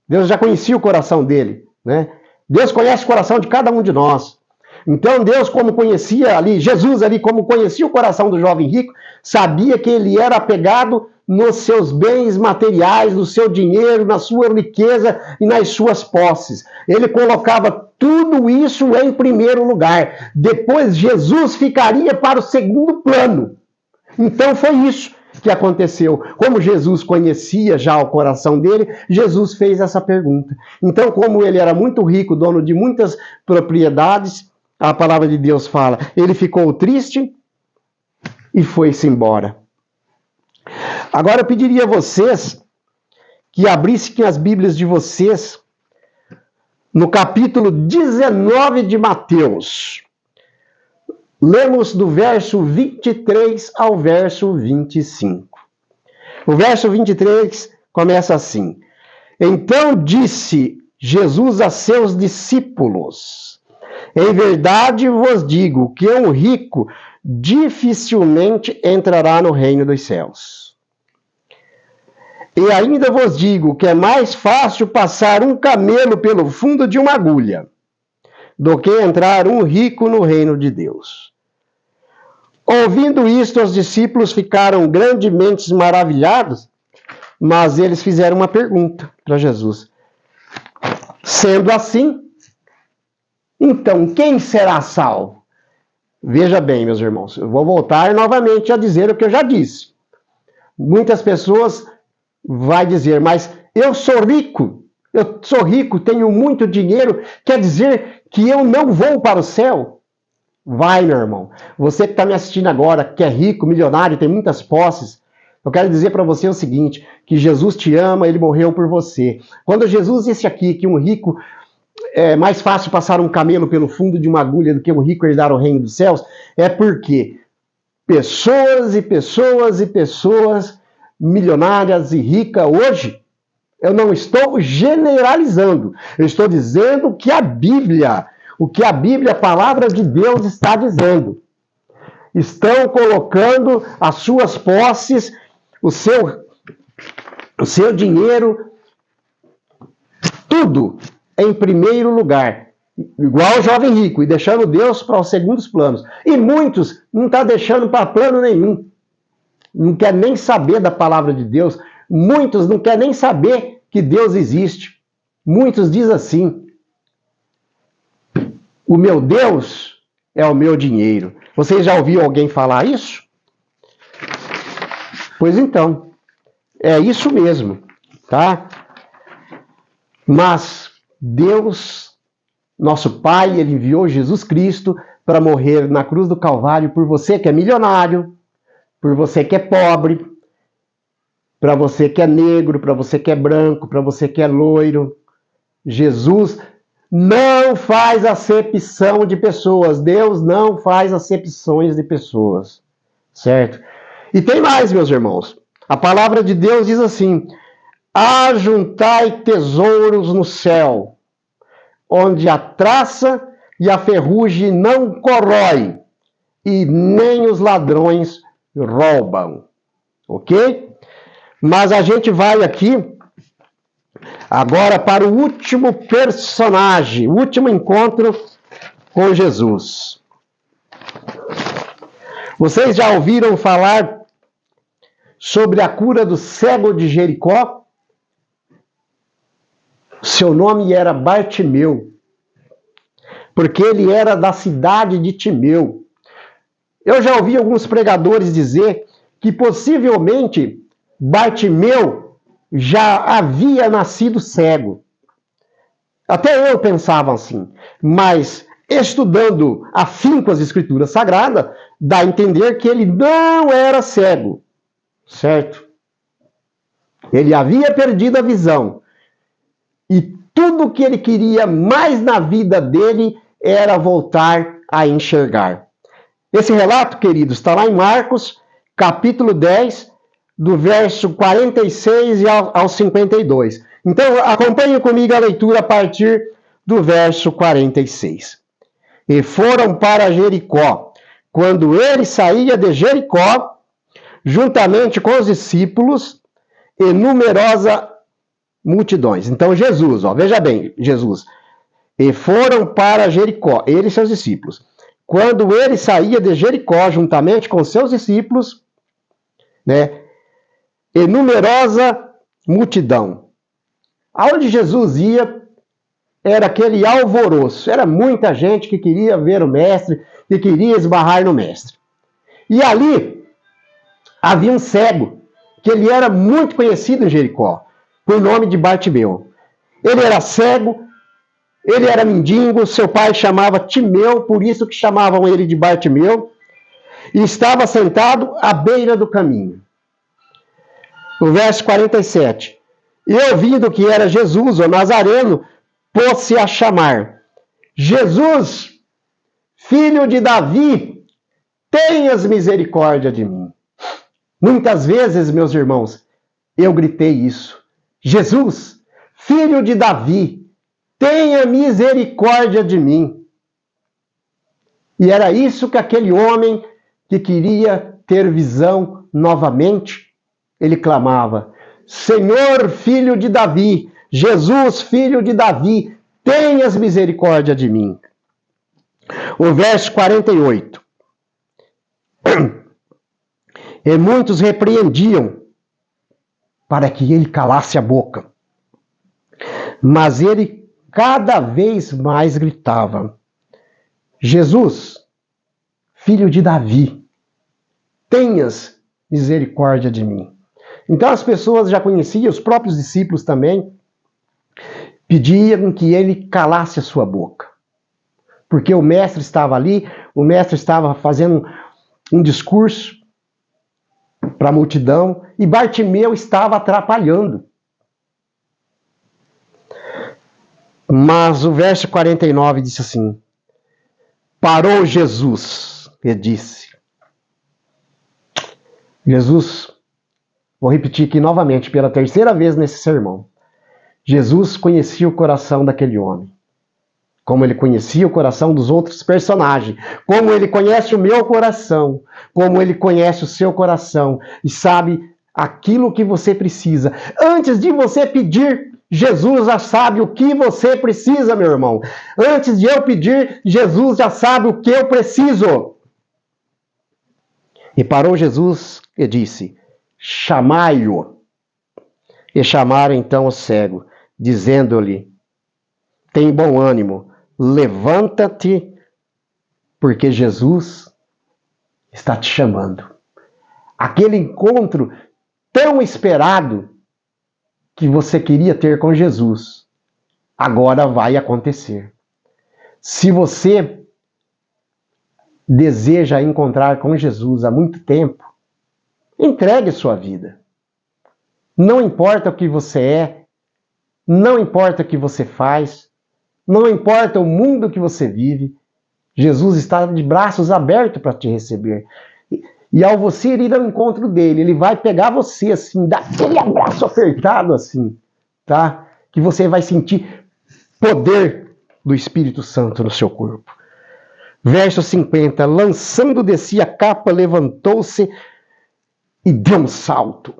Deus já conhecia o coração dele, né? Deus conhece o coração de cada um de nós. Então Deus, como conhecia ali, Jesus ali, como conhecia o coração do jovem rico, sabia que ele era apegado nos seus bens materiais, no seu dinheiro, na sua riqueza e nas suas posses. Ele colocava tudo isso em primeiro lugar. Depois Jesus ficaria para o segundo plano. Então foi isso que aconteceu. Como Jesus conhecia já o coração dele, Jesus fez essa pergunta. Então, como ele era muito rico, dono de muitas propriedades, a palavra de Deus fala, ele ficou triste e foi-se embora. Agora eu pediria a vocês que abrissem as Bíblias de vocês no capítulo 19 de Mateus. Lemos do verso 23 ao verso 25. O verso 23 começa assim: então disse Jesus a seus discípulos: em verdade vos digo que um rico dificilmente entrará no reino dos céus. E ainda vos digo que é mais fácil passar um camelo pelo fundo de uma agulha do que entrar um rico no reino de Deus. Ouvindo isto, os discípulos ficaram grandemente maravilhados, mas eles fizeram uma pergunta para Jesus. Sendo assim, então quem será salvo? Veja bem, meus irmãos, eu vou voltar novamente a dizer o que eu já disse. Muitas pessoas vão dizer: mas eu sou rico, tenho muito dinheiro, quer dizer que eu não vou para o céu? Vai, meu irmão. Você que está me assistindo agora, que é rico, milionário, tem muitas posses, eu quero dizer para você o seguinte, que Jesus te ama, ele morreu por você. Quando Jesus disse aqui que um rico é mais fácil passar um camelo pelo fundo de uma agulha do que um rico herdar o reino dos céus, é porque pessoas e pessoas e pessoas milionárias e ricas hoje, eu não estou generalizando, eu estou dizendo que a Bíblia, a palavra de Deus está dizendo. Estão colocando as suas posses, o seu dinheiro, tudo em primeiro lugar. Igual o jovem rico, e deixando Deus para os segundos planos. E muitos não estão deixando para plano nenhum. Não quer nem saber da palavra de Deus. Muitos não querem nem saber que Deus existe. Muitos dizem assim: o meu Deus é o meu dinheiro. Vocês já ouviram alguém falar isso? Pois então, é isso mesmo, tá? Mas Deus, nosso Pai, ele enviou Jesus Cristo para morrer na cruz do Calvário por você que é milionário, por você que é pobre, para você que é negro, para você que é branco, para você que é loiro. Jesus não faz acepção de pessoas. Deus não faz acepções de pessoas. Certo? E tem mais, meus irmãos. A palavra de Deus diz assim: ajuntai tesouros no céu, onde a traça e a ferrugem não corrói, e nem os ladrões roubam. Ok? Mas a gente vai aqui agora para o último personagem, o último encontro com Jesus. Vocês já ouviram falar sobre a cura do cego de Jericó? Seu nome era Bartimeu, porque ele era da cidade de Timeu. Eu já ouvi alguns pregadores dizer que possivelmente Bartimeu já havia nascido cego. Até eu pensava assim, mas estudando afinco as Escrituras Sagradas, dá a entender que ele não era cego, certo? Ele havia perdido a visão. E tudo que ele queria mais na vida dele era voltar a enxergar. Esse relato, queridos, está lá em Marcos, capítulo 10, do verso 46 ao 52. Então, acompanhe comigo a leitura a partir do verso 46. E foram para Jericó. Quando ele saía de Jericó, juntamente com os discípulos e numerosa multidões. Então, Jesus, veja bem, Jesus. E foram para Jericó, ele e seus discípulos. Quando ele saía de Jericó, juntamente com seus discípulos, né, e numerosa multidão. Aonde Jesus ia, era aquele alvoroço. Era muita gente que queria ver o mestre, que queria esbarrar no mestre. E ali havia um cego, que ele era muito conhecido em Jericó, por nome de Bartimeu. Ele era cego, ele era mendigo, seu pai chamava Timeu, por isso que chamavam ele de Bartimeu, e estava sentado à beira do caminho. O verso 47. E ouvindo que era Jesus, o Nazareno, pôs-se a chamar: Jesus, filho de Davi, tenhas misericórdia de mim. Muitas vezes, meus irmãos, eu gritei isso. Jesus, filho de Davi, tenha misericórdia de mim. E era isso que aquele homem que queria ter visão novamente, ele clamava: Senhor, filho de Davi, Jesus, filho de Davi, tenhas misericórdia de mim. O verso 48. E muitos repreendiam para que ele calasse a boca. Mas ele cada vez mais gritava: Jesus, filho de Davi, tenhas misericórdia de mim. Então as pessoas já conheciam, os próprios discípulos também, pediam que ele calasse a sua boca. Porque o mestre estava ali, o mestre estava fazendo um discurso para a multidão e Bartimeu estava atrapalhando. Mas o verso 49 disse assim: parou Jesus e disse. Jesus, vou repetir aqui novamente pela terceira vez nesse sermão. Jesus conhecia o coração daquele homem, como ele conhecia o coração dos outros personagens, como ele conhece o meu coração, como ele conhece o seu coração e sabe aquilo que você precisa. Antes de você pedir, Jesus já sabe o que você precisa, meu irmão. Antes de eu pedir, Jesus já sabe o que eu preciso. E parou Jesus e disse: chamai-o. E chamaram então o cego, dizendo-lhe: tem bom ânimo, levanta-te, porque Jesus está te chamando. Aquele encontro tão esperado que você queria ter com Jesus, agora vai acontecer. Se você deseja encontrar com Jesus há muito tempo, entregue sua vida. Não importa o que você é, não importa o que você faz, não importa o mundo que você vive, Jesus está de braços abertos para te receber. E ao você ir ao encontro dele, ele vai pegar você assim, dar aquele abraço apertado assim, tá? Que você vai sentir poder do Espírito Santo no seu corpo. Verso 50, lançando de si a capa, levantou-se e deu um salto.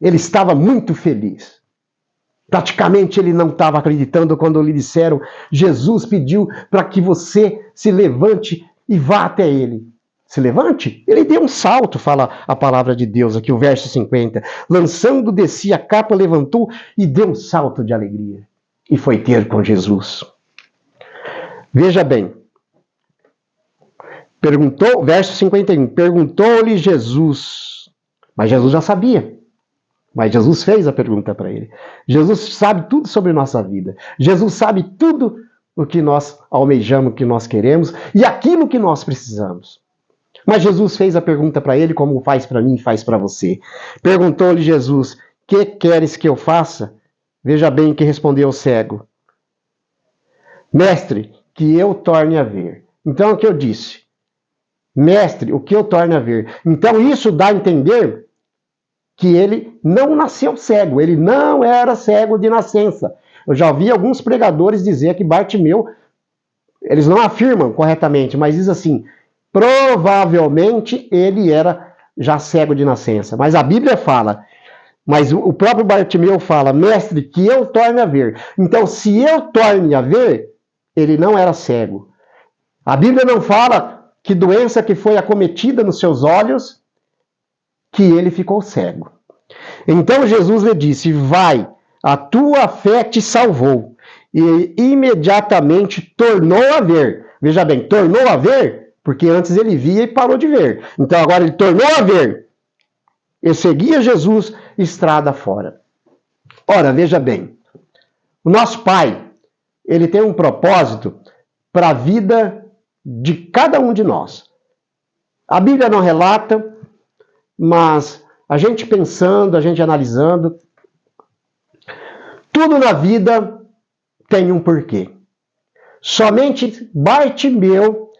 Ele estava muito feliz. Praticamente ele não estava acreditando quando lhe disseram, Jesus pediu para que você se levante e vá até ele. Se levante? Ele deu um salto, fala a palavra de Deus aqui, o verso 50. Lançando de si a capa, levantou e deu um salto de alegria. E foi ter com Jesus. Veja bem. Perguntou, verso 51, perguntou-lhe Jesus. Mas Jesus já sabia. Mas Jesus fez a pergunta para ele. Jesus sabe tudo sobre nossa vida. Jesus sabe tudo o que nós almejamos, o que nós queremos e aquilo que nós precisamos. Mas Jesus fez a pergunta para ele, como faz para mim e faz para você. Perguntou-lhe Jesus, que queres que eu faça? Veja bem o que respondeu o cego. Mestre, que eu torne a ver. Então o que eu disse? Mestre, o que eu torne a ver? Então isso dá a entender que ele não nasceu cego, ele não era cego de nascença. Eu já ouvi alguns pregadores dizer que Bartimeu, eles não afirmam corretamente, mas diz assim, provavelmente ele era já cego de nascença. Mas a Bíblia fala, mas o próprio Bartimeu fala, mestre, que eu torne a ver. Então, se eu torne a ver, ele não era cego. A Bíblia não fala que doença que foi acometida nos seus olhos, que ele ficou cego. Então Jesus lhe disse, vai, a tua fé te salvou. E imediatamente tornou a ver. Veja bem, tornou a ver, porque antes ele via e parou de ver. Então agora ele tornou a ver. E seguia Jesus estrada fora. Ora, veja bem, o nosso Pai, ele tem um propósito para a vida de cada um de nós. A Bíblia não relata, mas a gente pensando, a gente analisando, tudo na vida tem um porquê. Somente Bartimeu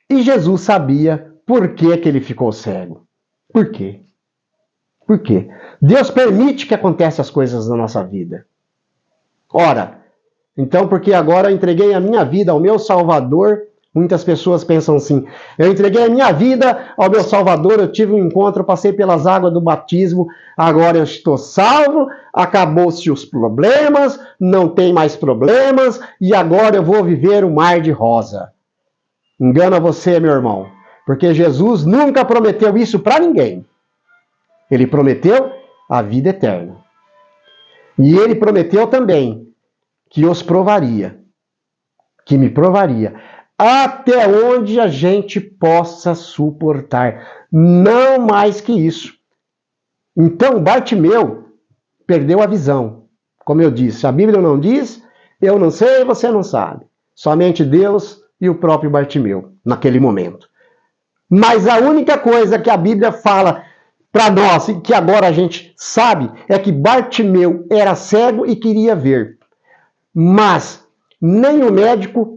e Jesus sabia por que ele ficou cego. Por quê? Por quê? Deus permite que aconteçam as coisas na nossa vida. Ora, então porque agora eu entreguei a minha vida ao meu Salvador. Muitas pessoas pensam assim, eu entreguei a minha vida ao meu Salvador, eu tive um encontro, eu passei pelas águas do batismo, agora eu estou salvo, acabou-se os problemas, não tem mais problemas, e agora eu vou viver um mar de rosa. Engana você, meu irmão, porque Jesus nunca prometeu isso para ninguém. Ele prometeu a vida eterna. E ele prometeu também que os provaria, que me provaria, até onde a gente possa suportar. Não mais que isso. Então, Bartimeu perdeu a visão. Como eu disse, a Bíblia não diz, eu não sei, você não sabe. Somente Deus e o próprio Bartimeu, naquele momento. Mas a única coisa que a Bíblia fala para nós, e que agora a gente sabe, é que Bartimeu era cego e queria ver. Mas nem o médico,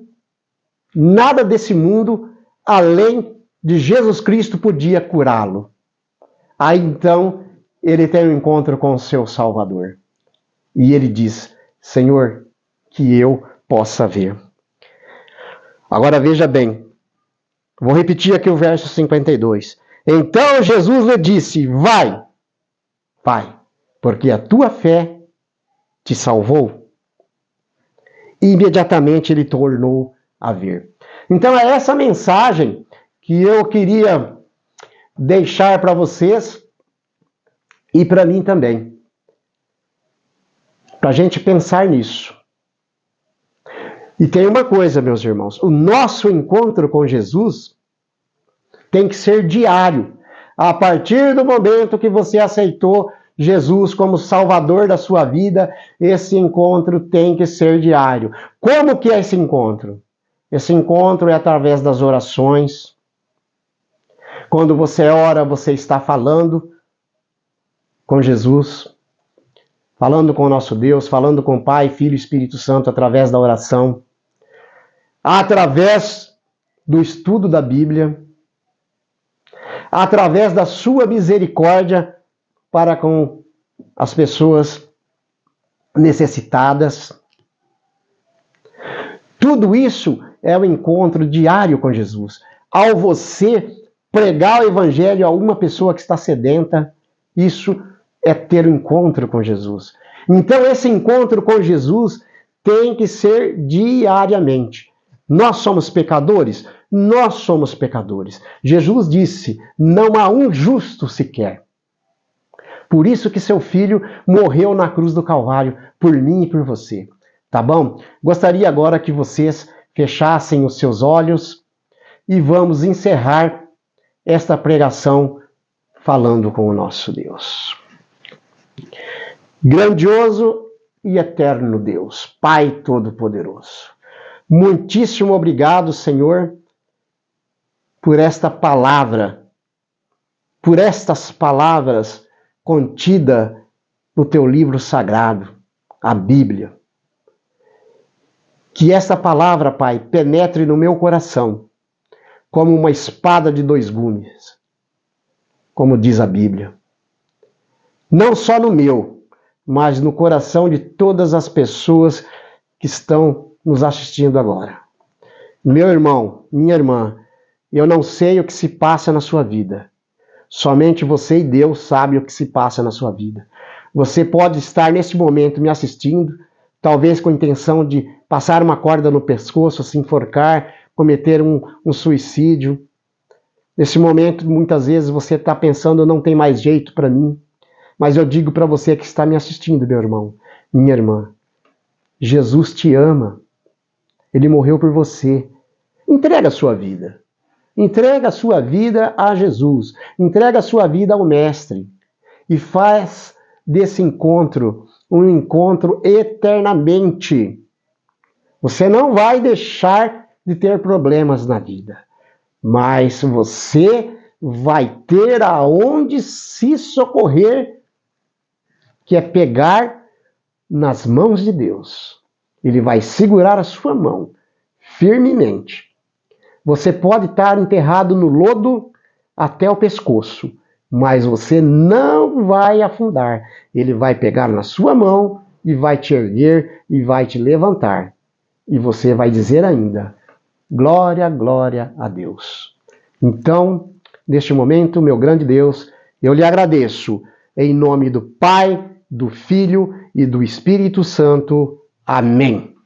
nada desse mundo, além de Jesus Cristo, podia curá-lo. Aí então, ele tem um encontro com o seu Salvador. E ele diz, Senhor, que eu possa ver. Agora veja bem, vou repetir aqui o verso 52. Então Jesus lhe disse, vai, porque a tua fé te salvou. E imediatamente ele tornou a ver. Então é essa mensagem que eu queria deixar para vocês e para mim também. Para a gente pensar nisso. E tem uma coisa, meus irmãos, o nosso encontro com Jesus tem que ser diário. A partir do momento que você aceitou Jesus como Salvador da sua vida, esse encontro tem que ser diário. Como que é esse encontro? Esse encontro é através das orações. Quando você ora, você está falando com Jesus. falando com o nosso Deus, falando com o Pai, Filho e Espírito Santo através da oração, através do estudo da Bíblia, através da sua misericórdia para com as pessoas necessitadas. Tudo isso é o encontro diário com Jesus. Ao você pregar o Evangelho a uma pessoa que está sedenta, isso é ter um encontro com Jesus. Então esse encontro com Jesus tem que ser diariamente. Nós somos pecadores? Nós somos pecadores. Jesus disse, não há um justo sequer. Por isso que seu filho morreu na cruz do Calvário, por mim e por você. Tá bom? Gostaria agora que vocês fechassem os seus olhos e vamos encerrar esta pregação falando com o nosso Deus. Grandioso e eterno Deus, Pai Todo-Poderoso, muitíssimo obrigado, Senhor, por esta palavra, por estas palavras contidas no teu livro sagrado, a Bíblia. Que esta palavra, Pai, penetre no meu coração como uma espada de dois gumes, como diz a Bíblia. Não só no meu, mas no coração de todas as pessoas que estão nos assistindo agora. Meu irmão, minha irmã, eu não sei o que se passa na sua vida. Somente você e Deus sabem o que se passa na sua vida. Você pode estar nesse momento me assistindo, talvez com a intenção de passar uma corda no pescoço, se enforcar, cometer um suicídio. Nesse momento, muitas vezes você está pensando, não tem mais jeito para mim. Mas eu digo para você que está me assistindo, meu irmão, minha irmã, Jesus te ama. Ele morreu por você. Entrega a sua vida. Entrega a sua vida a Jesus. Entrega a sua vida ao Mestre. E faz desse encontro um encontro eternamente. Você não vai deixar de ter problemas na vida. Mas você vai ter aonde se socorrer, que é pegar nas mãos de Deus. Ele vai segurar a sua mão firmemente. Você pode estar enterrado no lodo até o pescoço, mas você não vai afundar. Ele vai pegar na sua mão e vai te erguer e vai te levantar. E você vai dizer ainda, glória, glória a Deus. Então, neste momento, meu grande Deus, eu lhe agradeço em nome do Pai, do Filho e do Espírito Santo. Amém.